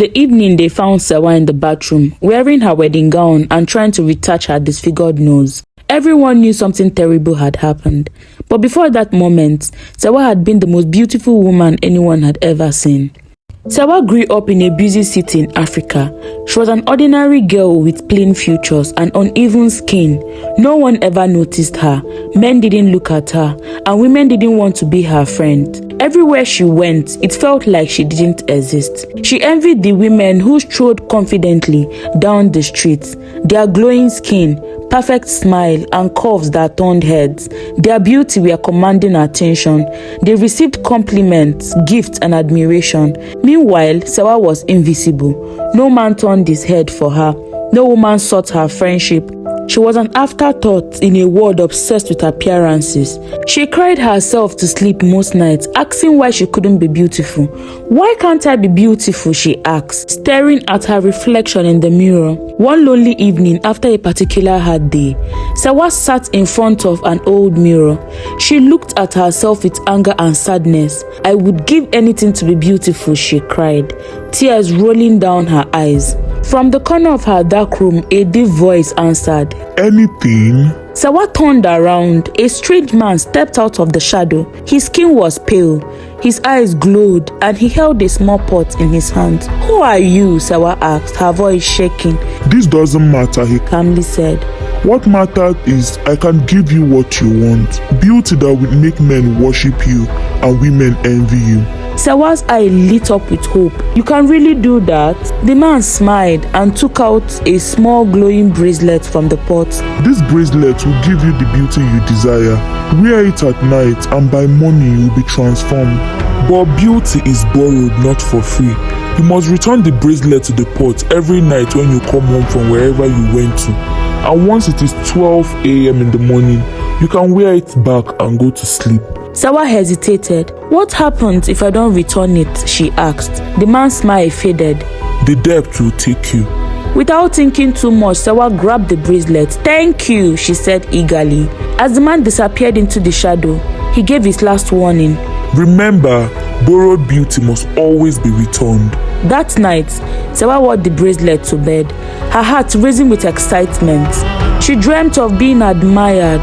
The evening they found Sewa in the bathroom, wearing her wedding gown and trying to retouch her disfigured nose. Everyone knew something terrible had happened. But before that moment, Sewa had been the most beautiful woman anyone had ever seen. Sewa grew up in a busy city in Africa. She was an ordinary girl with plain features and uneven skin. No one ever noticed her. Men didn't look at her, and women didn't want to be her friend. Everywhere she went, it felt like she didn't exist. She envied the women who strode confidently down the streets. Their glowing skin, perfect smile, and curves that turned heads. Their beauty were commanding attention. They received compliments, gifts, and admiration. Meanwhile, Sewa was invisible. No man turned his head for her. No woman sought her friendship. She was an afterthought in a world obsessed with appearances. She cried herself to sleep most nights, asking why she couldn't be beautiful. "Why can't I be beautiful?" she asked, staring at her reflection in the mirror. One lonely evening after a particular hard day, Sewa sat in front of an old mirror. She looked at herself with anger and sadness. "I would give anything to be beautiful," she cried, tears rolling down her eyes. From the corner of her dark room, a deep voice answered, "Anything?" Sewa turned around. A strange man stepped out of the shadow. His skin was pale, his eyes glowed, and he held a small pot in his hand. "Who are you?" Sewa asked, her voice shaking. "This doesn't matter," he calmly said. "What matters is I can give you what you want. Beauty that will make men worship you and women envy you." Sewa's eye lit up with hope. "You can really do that?" The man smiled and took out a small glowing bracelet from the pot. "This bracelet will give you the beauty you desire. Wear it at night and by morning you will be transformed. But beauty is borrowed, not for free. You must return the bracelet to the pot every night when you come home from wherever you went to. And once it is 12 a.m. in the morning, you can wear it back and go to sleep." Sewa hesitated. "What happens if I don't return it?" she asked. The man's smile faded. "The debt will take you." Without thinking too much, Sewa grabbed the bracelet. "Thank you," she said eagerly. As the man disappeared into the shadow, he gave his last warning. "Remember, borrowed beauty must always be returned." That night, Sewa wore the bracelet to bed, her heart racing with excitement. She dreamt of being admired,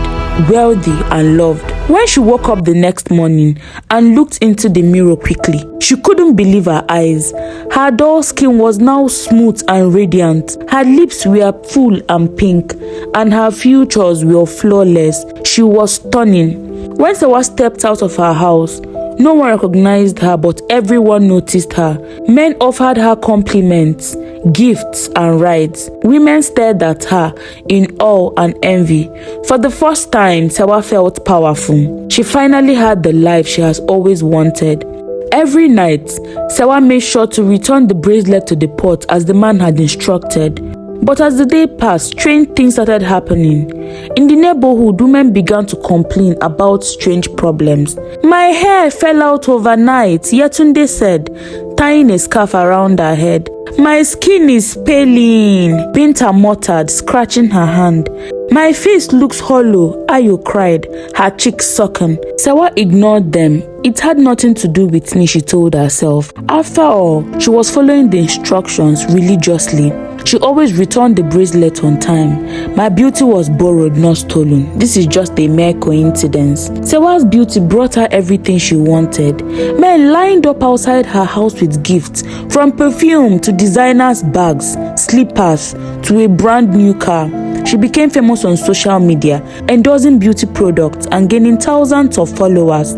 wealthy, and loved. When she woke up the next morning and looked into the mirror quickly, she couldn't believe her eyes. Her dull skin was now smooth and radiant. Her lips were full and pink, and her features were flawless. She was stunning. When Sewa stepped out of her house, no one recognized her, but everyone noticed her. Men offered her compliments, gifts, and rides. Women stared at her in awe and envy. For the first time, Sewa felt powerful. She finally had the life she has always wanted. Every night, Sewa made sure to return the bracelet to the pot as the man had instructed. But as the day passed, strange things started happening. In the neighborhood, women began to complain about strange problems. "My hair fell out overnight," Yetunde said, tying a scarf around her head. "My skin is paling," Binta muttered, scratching her hand. "My face looks hollow," Ayo cried, her cheeks sunken. Sewa ignored them. It had nothing to do with me, she told herself. After all, she was following the instructions religiously. She always returned the bracelet on time. My beauty was borrowed, not stolen. This is just a mere coincidence. Sewa's beauty brought her everything she wanted. Men lined up outside her house with gifts, from perfume to designers' bags, slippers, to a brand new car. She became famous on social media, endorsing beauty products and gaining thousands of followers.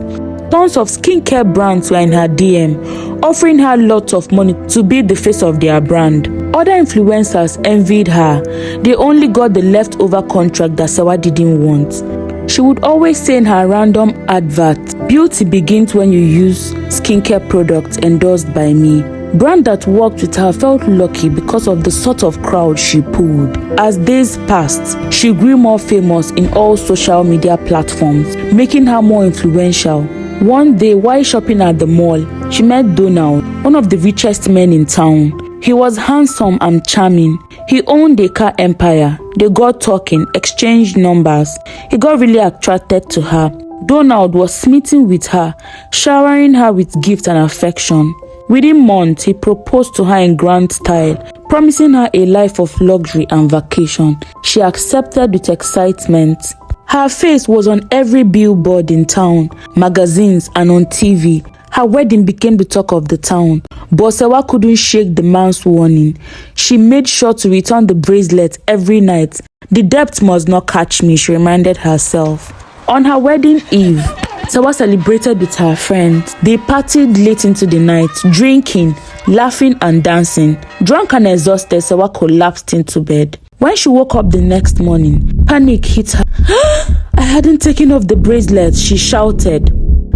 Tons of skincare brands were in her DM, offering her lots of money to be the face of their brand. Other influencers envied her. They only got the leftover contract that Sewa didn't want. She would always say in her random advert, "Beauty begins when you use skincare products endorsed by me." Brand that worked with her felt lucky because of the sort of crowd she pulled. As days passed, she grew more famous in all social media platforms, making her more influential. One day, while shopping at the mall, she met Donald, one of the richest men in town. He was handsome and charming. He owned a car empire. They got talking, exchanged numbers. He got really attracted to her. Donald was smitten with her, showering her with gifts and affection. Within months, he proposed to her in grand style, promising her a life of luxury and vacation. She accepted with excitement. Her face was on every billboard in town, magazines, and on TV. Her wedding became the talk of the town, but Sewa couldn't shake the man's warning. She made sure to return the bracelet every night. The debt must not catch me, she reminded herself. On her wedding eve, Sewa celebrated with her friends. They partied late into the night, drinking, laughing and dancing. Drunk and exhausted, Sewa collapsed into bed. When she woke up the next morning, panic hit her. I hadn't taken off the bracelet, she shouted.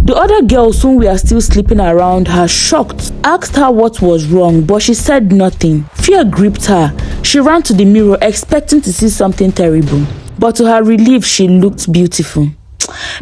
The other girls whom were still sleeping around her, shocked, asked her what was wrong, but she said nothing. Fear gripped her. She ran to the mirror, expecting to see something terrible. But to her relief, she looked beautiful.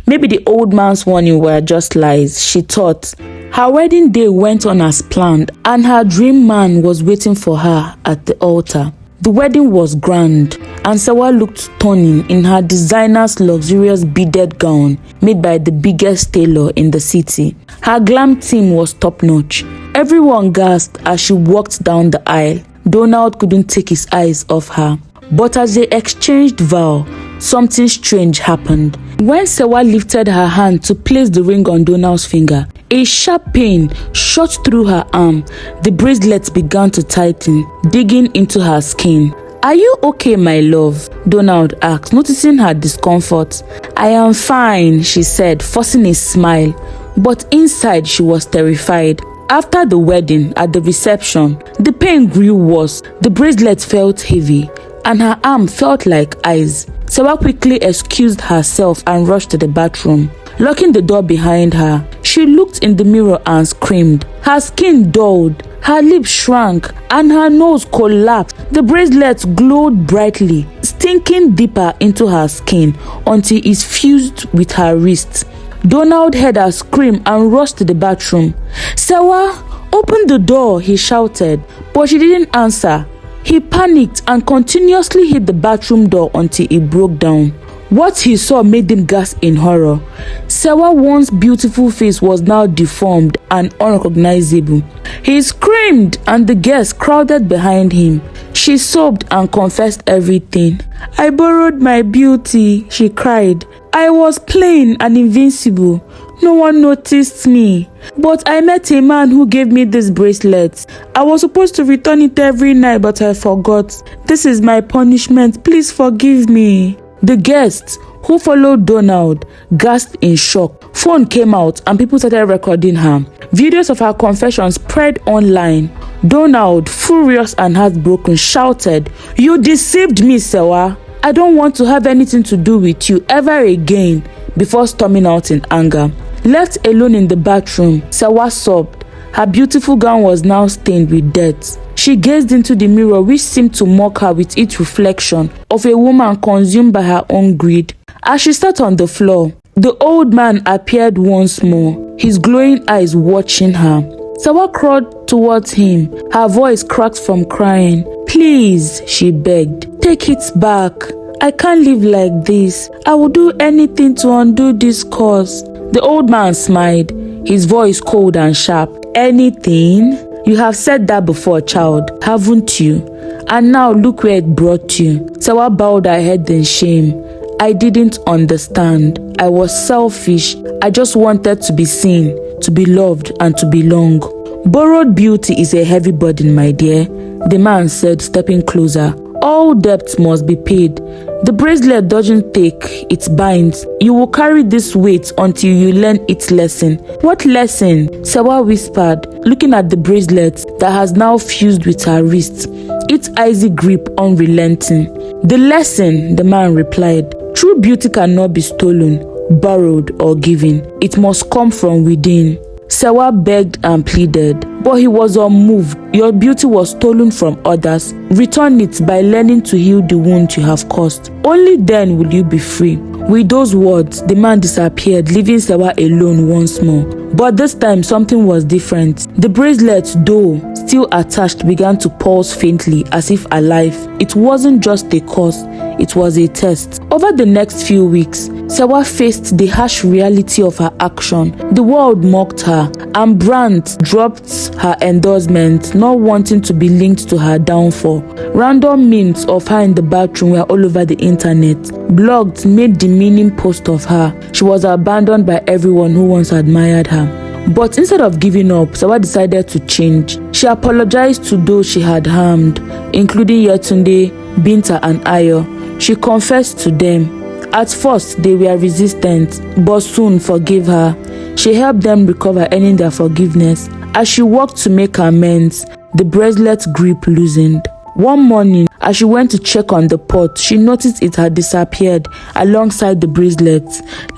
Maybe the old man's warning were just lies, she thought. Her wedding day went on as planned, and her dream man was waiting for her at the altar. The wedding was grand, and Sewa looked stunning in her designer's luxurious beaded gown made by the biggest tailor in the city. Her glam team was top-notch. Everyone gasped as she walked down the aisle. Donald couldn't take his eyes off her. But as they exchanged vows, something strange happened. When Sewa lifted her hand to place the ring on Donald's finger, a sharp pain shot through her arm. The bracelet began to tighten, digging into her skin. Are you okay, my love? Donald asked, noticing her discomfort. I am fine, she said, forcing a smile. But inside she was terrified. After the wedding, at the reception, the pain grew worse. The bracelet felt heavy, and her arm felt like ice. Sewa quickly excused herself and rushed to the bathroom. Locking the door behind her, she looked in the mirror and screamed. Her skin dulled, her lips shrank, and her nose collapsed. The bracelet glowed brightly, sinking deeper into her skin until it fused with her wrist. Donald heard her scream and rushed to the bathroom. Sewa, open the door, he shouted, but she didn't answer. He panicked and continuously hit the bathroom door until it broke down. What he saw made him gasp in horror. Sewa's once beautiful face was now deformed and unrecognizable. He screamed and the guests crowded behind him. She sobbed and confessed everything. I borrowed my beauty, she cried. I was plain and invincible. No one noticed me. But I met a man who gave me this bracelet. I was supposed to return it every night, but I forgot. This is my punishment. Please forgive me. The guests, who followed Donald, gasped in shock. Phone came out and people started recording her. Videos of her confession spread online. Donald, furious and heartbroken, shouted, You deceived me, Sewa. I don't want to have anything to do with you ever again, before storming out in anger. Left alone in the bathroom, Sewa sobbed. Her beautiful gown was now stained with dirt. She gazed into the mirror, which seemed to mock her with its reflection of a woman consumed by her own greed. As she sat on the floor, the old man appeared once more, his glowing eyes watching her. Sewa crawled towards him, her voice cracked from crying. Please, she begged, take it back. I can't live like this. I will do anything to undo this curse. The old man smiled, his voice cold and sharp. Anything? You have said that before, child, haven't you? And now look where it brought you. Sewa bowed her head in shame. I didn't understand. I was selfish. I just wanted to be seen, to be loved, and to belong. Borrowed beauty is a heavy burden, my dear, the man said, stepping closer. All debts must be paid. The bracelet doesn't take, it binds. You will carry this weight until you learn its lesson. What lesson? Sewa whispered, looking at the bracelet that has now fused with her wrist, its icy grip unrelenting. The lesson, the man replied. True beauty cannot be stolen, borrowed, or given. It must come from within. Sewa begged and pleaded, but he was unmoved. Your beauty was stolen from others. Return it by learning to heal the wound you have caused. Only then will you be free. With those words, the man disappeared, leaving Sewa alone once more. But this time, something was different. The bracelet, though, still attached began to pulse faintly as if alive. It wasn't just a cause, it was a test. Over the next few weeks, Sewa faced the harsh reality of her action. The world mocked her, and brands dropped her endorsement, not wanting to be linked to her downfall. Random memes of her in the bathroom were all over the internet. Blogs made demeaning posts of her. She was abandoned by everyone who once admired her. But instead of giving up, Sewa decided to change. She apologized to those she had harmed, including Yetunde, Binta and Ayo. She confessed to them. At first, they were resistant, but soon forgave her. She helped them recover, earning their forgiveness. As she worked to make amends, the bracelet's grip loosened. One morning, as she went to check on the pot, she noticed it had disappeared alongside the bracelet,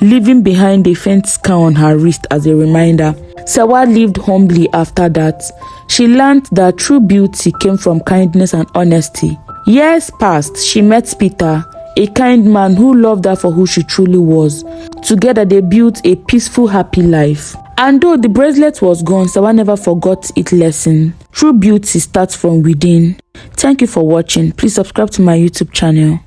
leaving behind a faint scar on her wrist as a reminder. Sewa lived humbly after that. She learned that true beauty came from kindness and honesty. Years passed, she met Peter, a kind man who loved her for who she truly was. Together, they built a peaceful, happy life. And though the bracelet was gone, Sewa never forgot its lesson. True beauty starts from within. Thank you for watching. Please subscribe to my YouTube channel.